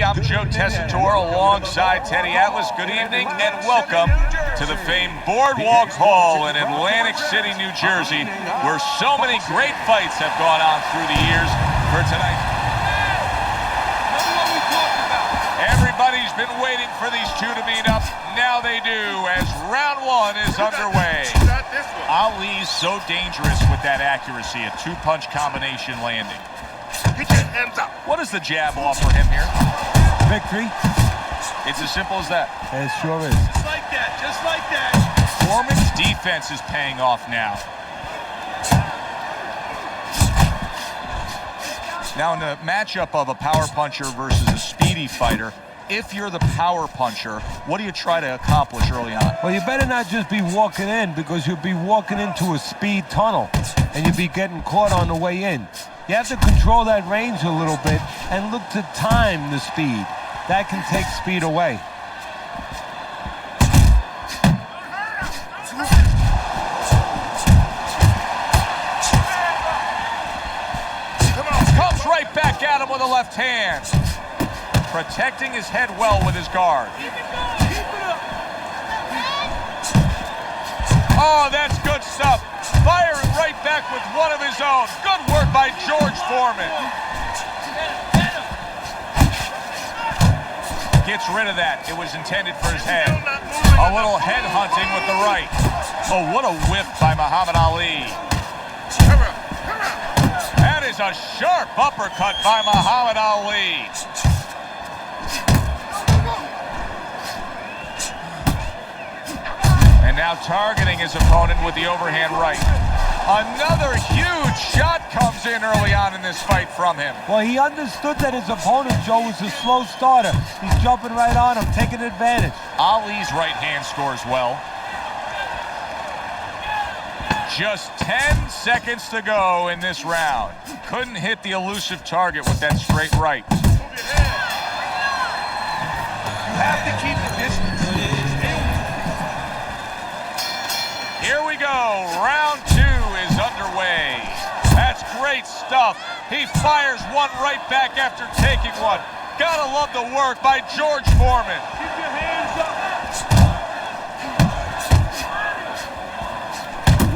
I'm Joe Tessitore alongside Teddy Atlas. Good evening and welcome to the famed Boardwalk Hall in Atlantic City, New Jersey, where so many great fights have gone on through the years. For tonight, everybody's been waiting for these two to meet up. Now they do, as round one is underway. Ali's so dangerous with that accuracy, a two-punch combination landing. Get your hands up. What does the jab offer him here? Victory. It's as simple as that. It sure is. Just like that, just like that. Foreman's defense is paying off now. Now in the matchup of a power puncher versus a speedy fighter, if you're the power puncher, what do you try to accomplish early on? Well, you better not just be walking in, because you'll be walking into a speed tunnel and you'll be getting caught on the way in. You have to control that range a little bit and look to time the speed. That can take speed away. Comes right back at him with a left hand. Protecting his head well with his guard. Oh, that's good stuff. Firing right back with one of his own. Good work by George Foreman. Gets rid of that. It was intended for his head. A little head hunting with the right. Oh, what a whip by Muhammad Ali. That is a sharp uppercut by Muhammad Ali. And now targeting his opponent with the overhand right. Another huge shot comes in early on in this fight from him. Well, he understood that his opponent, Joe, was a slow starter. He's jumping right on him, taking advantage. Ali's right hand scores well. Just 10 seconds to go in this round. Couldn't hit the elusive target with that straight right. You have to keep the distance. Here we go. Round two is underway. That's great stuff. He fires one right back after taking one. Gotta love the work by George Foreman. Keep your hands up.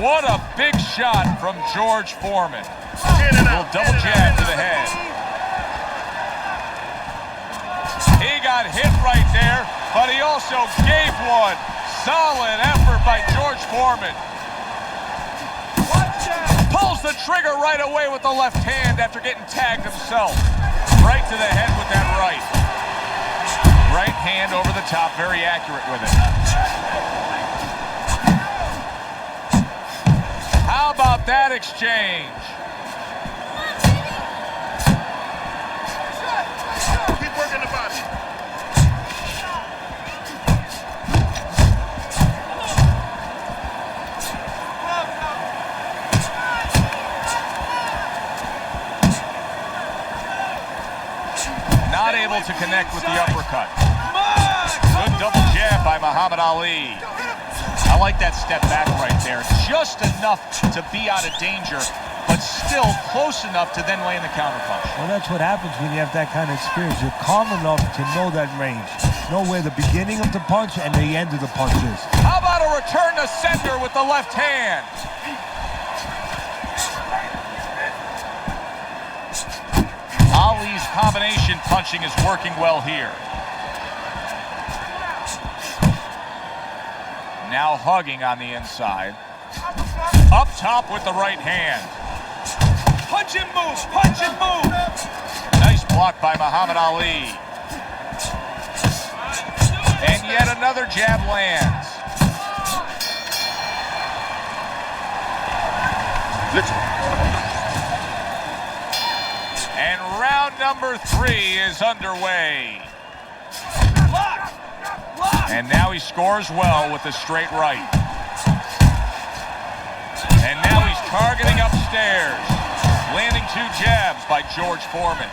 What a big shot from George Foreman. A little double jab to the head. He got hit right there, but he also gave one. Solid effort by George Foreman. Pulls the trigger right away with the left hand after getting tagged himself. Right to the head with that right. Right hand over the top, very accurate with it. How about that exchange? Keep working the body. Not able to connect with the uppercut. Good double jab by Muhammad Ali. I like that step back right there. Just enough to be out of danger, but still close enough to then land the counterpunch. Well, that's what happens when you have that kind of experience. You're calm enough to know that range. Know where the beginning of the punch and the end of the punch is. How about a return to center with the left hand? Ali's combination punching is working well here. Now hugging on the inside. Up top with the right hand. Punch and move, punch and move. Nice block by Muhammad Ali. And yet another jab lands. And round number three is underway. And now he scores well with the straight right. And now he's targeting upstairs. Landing two jabs by George Foreman.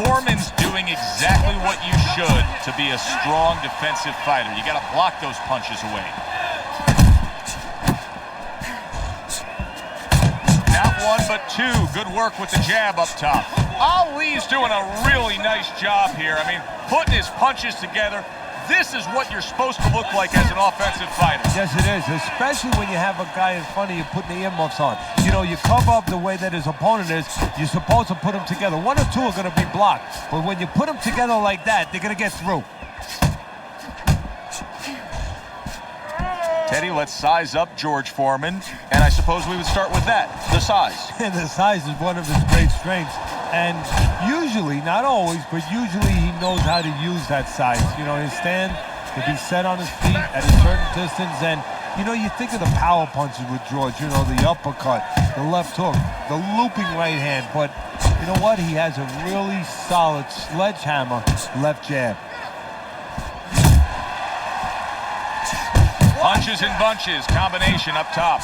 Foreman's doing exactly what you should to be a strong defensive fighter. You got to block those punches away. Not one, but two. Good work with the jab up top. Ali's doing a really nice job here. I mean, putting his punches together. This is what you're supposed to look like as an offensive fighter. Yes, it is, especially when you have a guy in front of you putting the earmuffs on. You know, you cover up the way that his opponent is. You're supposed to put them together. One or two are going to be blocked. But when you put them together like that, they're going to get through. Teddy, let's size up George Foreman, and I suppose we would start with that, the size. The size is one of his great strengths, and usually, not always, but usually he knows how to use that size. You know, his stand can be set on his feet at a certain distance, and, you know, you think of the power punches with George, you know, the uppercut, the left hook, the looping right hand, but you know what? He has a really solid sledgehammer left jab. Punches and bunches, combination up top.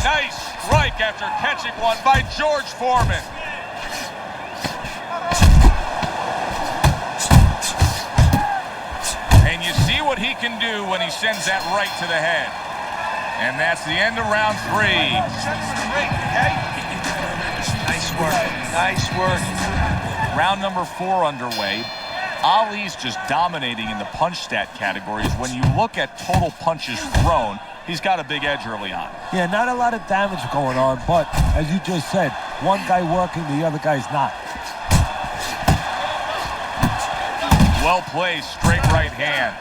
Nice strike after catching one by George Foreman. And you see what he can do when he sends that right to the head. And that's the end of round 3. Nice work. Nice work. Round number 4 underway. Ali's just dominating in the punch stat categories. When you look at total punches thrown, he's got a big edge early on. Yeah, not a lot of damage going on, but as you just said, one guy working, the other guy's not. Well placed, straight right hand.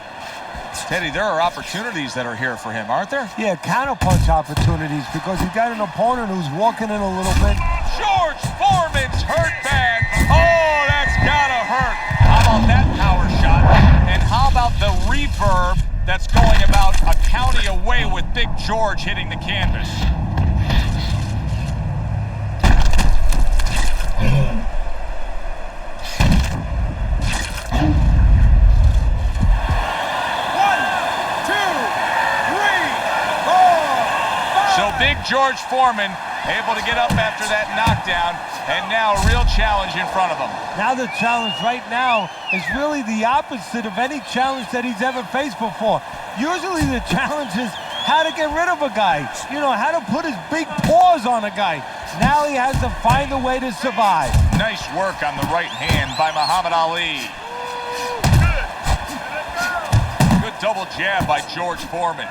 Teddy, there are opportunities that are here for him, aren't there? Yeah, counterpunch opportunities because he's got an opponent who's walking in a little bit. George Foreman's hurt bad. Oh, that's gotta hurt. How about that power shot? And how about the reverb that's going about a county away with Big George hitting the canvas? Big George Foreman able to get up after that knockdown, and now a real challenge in front of him. Now the challenge right now is really the opposite of any challenge that he's ever faced before. Usually the challenge is how to get rid of a guy, you know, how to put his big paws on a guy. Now he has to find a way to survive. Nice work on the right hand by Muhammad Ali. Good double jab by George Foreman.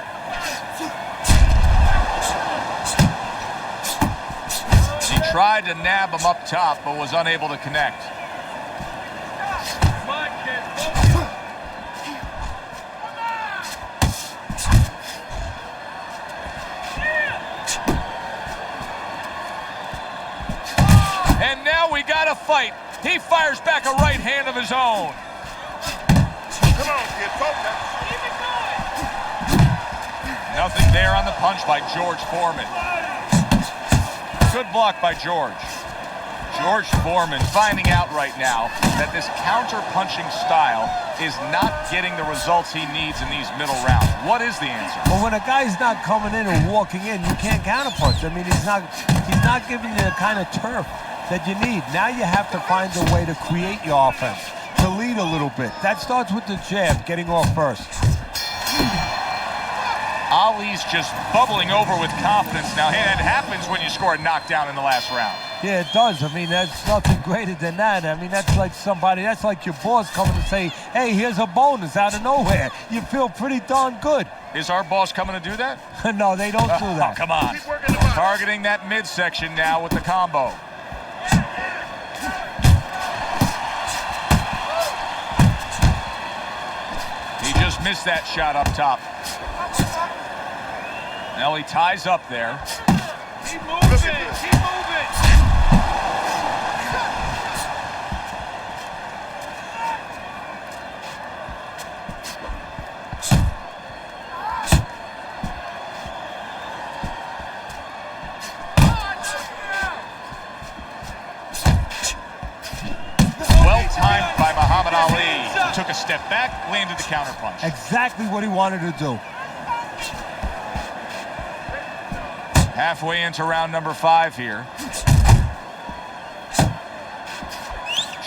Tried to nab him up top, but was unable to connect. And now we got a fight. He fires back a right hand of his own. Come on, kid, focus. Nothing there on the punch by George Foreman. Good block by George. George Foreman finding out right now that this counter-punching style is not getting the results he needs in these middle rounds. What is the answer? Well, when a guy's not coming in and walking in, you can't counterpunch. I mean, he's not giving you the kind of turf that you need. Now you have to find a way to create your offense, to lead a little bit. That starts with the jab, getting off first. Ali's just bubbling over with confidence now. Hey, that happens when you score a knockdown in the last round. Yeah, it does. I mean, that's nothing greater than that. I mean, that's like somebody, that's like your boss coming to say, hey, here's a bonus out of nowhere. You feel pretty darn good. Is our boss coming to do that? No, they don't do that. Oh, come on. Targeting that midsection now with the combo. He just missed that shot up top. Now he ties up there. Keep moving, keep moving. Well timed by Muhammad Ali. He took a step back, landed the counterpunch. Exactly what he wanted to do. Halfway into round number 5 here.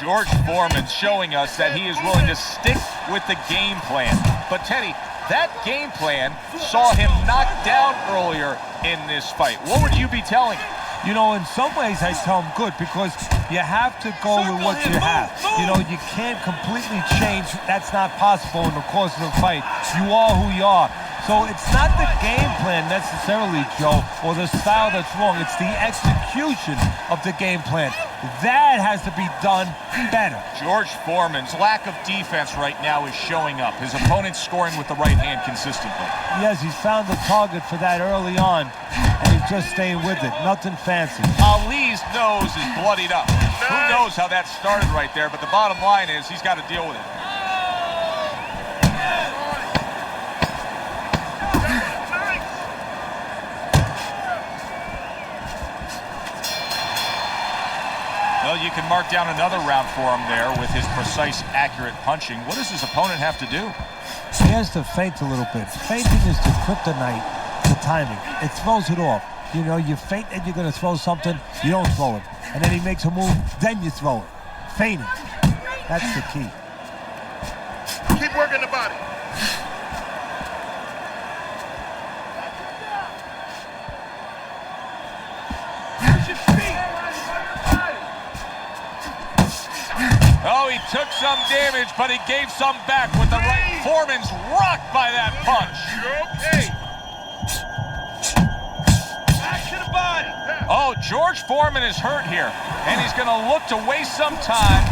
George Foreman showing us that he is willing to stick with the game plan. But Teddy, that game plan saw him knocked down earlier in this fight. What would you be telling him? You know, in some ways I tell him good, because you have to go with what you have. You know, you can't completely change. That's not possible in the course of the fight. You are who you are. So it's not the game plan necessarily, Joe, or the style that's wrong. It's the execution of the game plan. That has to be done better. George Foreman's lack of defense right now is showing up. His opponent's scoring with the right hand consistently. Yes, he's found the target for that early on, and he's just staying with it. Nothing fancy. Ali's nose is bloodied up. Who knows how that started right there, but the bottom line is he's got to deal with it. Well, you can mark down another round for him there with his precise, accurate punching. What does his opponent have to do? He has to feint a little bit. Feinting is the kryptonite to timing. It throws it off. You know, you feint and you're going to throw something, you don't throw it. And then he makes a move, then you throw it. Feinting. That's the key. Keep working the body. Oh, he took some damage, but he gave some back with the right. Foreman's rocked by that punch. You're okay. Back to the body. Oh, George Foreman is hurt here, and he's going to look to waste some time.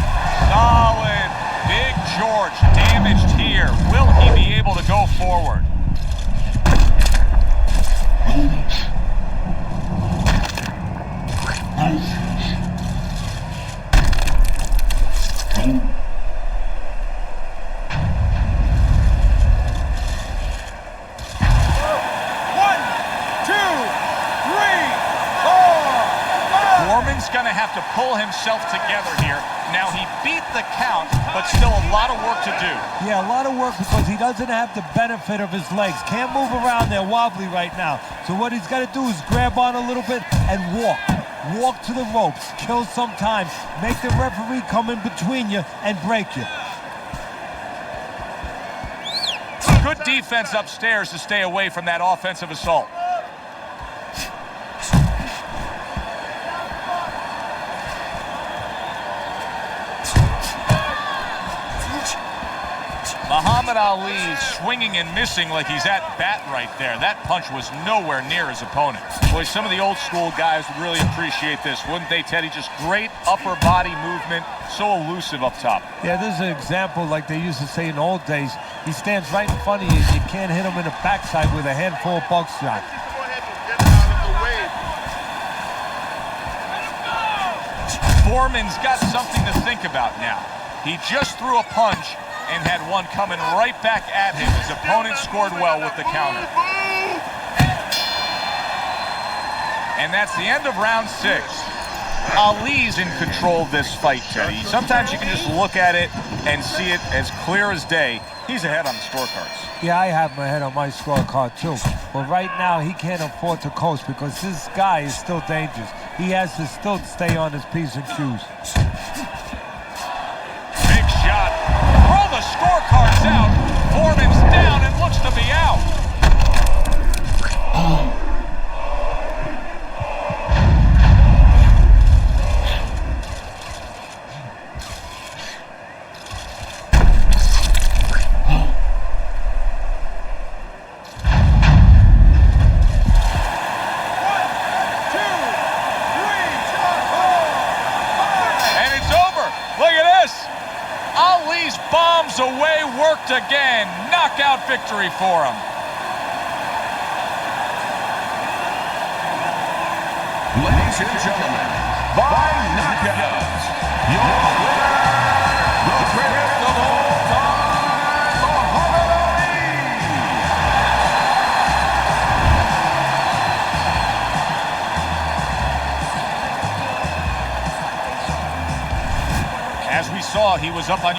Solid. Big George damaged here. Will he be able to go forward? Foreman's going to have to pull himself together here. Now, he beat the count, but still a lot of work to do. Yeah, a lot of work because he doesn't have the benefit of his legs. Can't move around. They're wobbly right now. So what he's got to do is grab on a little bit and walk. Walk to the ropes. Kill some time. Make the referee come in between you and break you. Good defense upstairs to stay away from that offensive assault. Muhammad Ali swinging and missing like he's at bat right there. That punch was nowhere near his opponent. Boy, some of the old school guys would really appreciate this, wouldn't they, Teddy? Just great upper body movement, so elusive up top. Yeah, this is an example like they used to say in old days. He stands right in front of you. You can't hit him in the backside with a handful of buckshot. Go ahead and get out of the way. Foreman's got something to think about now. He just threw a punch and had one coming right back at him. His opponent scored well with the counter. And that's the end of round 6. Ali's in control of this fight, Teddy. Sometimes you can just look at it and see it as clear as day. He's ahead on the scorecards. Yeah, I have my head on my scorecard too. But right now, he can't afford to coast because this guy is still dangerous. He has to still stay on his P's and Q's. Big shot. Throw the scorecards out. Foreman's down and looks to be out. Ali's bombs away worked again. Knockout victory for him. Ladies and gentlemen, by knockout, your winner, the greatest of all time, Muhammad Ali. As we saw, he was up on